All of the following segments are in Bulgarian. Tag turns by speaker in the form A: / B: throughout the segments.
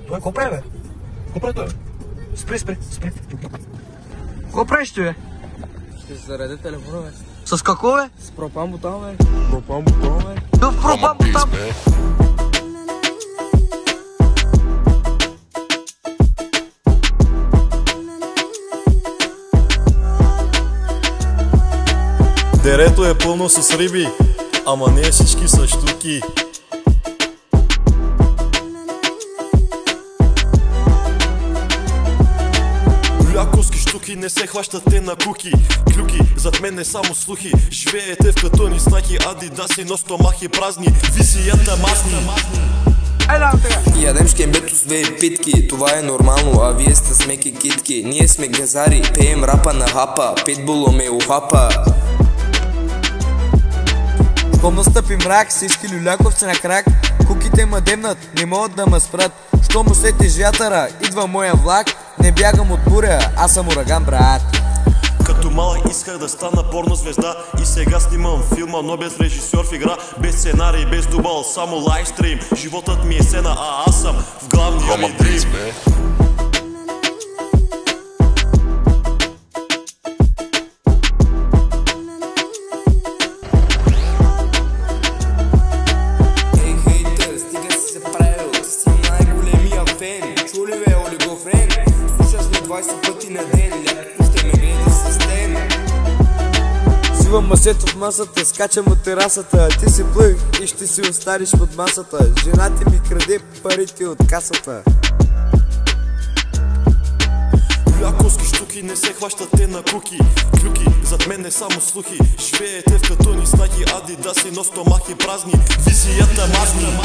A: Той какво прави, бе? Какво прави той? Спри. Какво правиш ти, бе?
B: Ще се зареди телефона, бе.
A: С какво, бе?
B: С пропан бутан, бе. Пропан бутан, бе.
A: Какъв пропан бутан?
C: Дерето е пълно с риби, ама не всички са щуки. Люляковски щуки не се хващат те на куки. Клюки, зад мен не само слухи. Живеете в катони знаки, адидаси, но стомахи празни. Висията мазни.
B: Ядем шкембето с две питки, това е нормално, а вие сте смеки китки. Ние сме газари, пеем рапа на хапа, питбуло ме ухапа.
D: Щом настъпи мрак, всички люляковци на крак, куките ма демнат, не могат да ме спрат. Щом усетиш вятъра, идва моя влак, не бягам от буря, аз съм ураган, брат.
C: Като малък исках да стана порнозвезда и сега снимам филма, но без режисьор в игра, без сценарий, без дубъл, само лайвстрим. Животът ми е сцена, а аз съм в главния ми дрим.
D: Взимам масето в масата, скачам от терасата. Ти си плъй и ще си останеш под масата. Жена ти ми краде парите от касата.
C: Люляковски щуки не се хващат те на куки. Клюки, зад мен не само слухи. Живеете в катони знаки, адидаси, но стомахи празни. Висията мазни.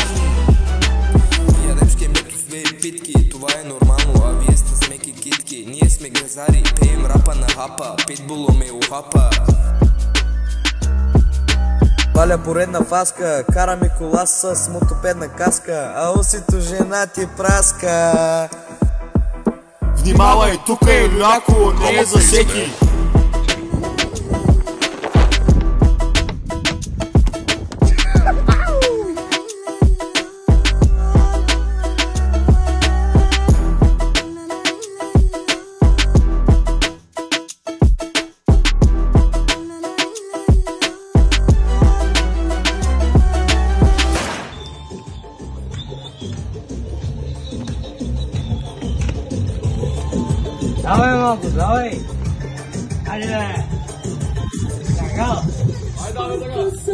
B: Ядем шкембето с две питки, това е нормално, а вие сте смеки китки. Ние сме газари, пеем рапа на хапа, питбуло ме ухапа.
D: Валя поредна фаска, караме кола с мотопедна каска, а усито жена ти праска.
C: Внимавай, тук е люляко, не е за всеки.
A: Давай, малко, давай! Хайде, бе! Така! Хайде, давай, така!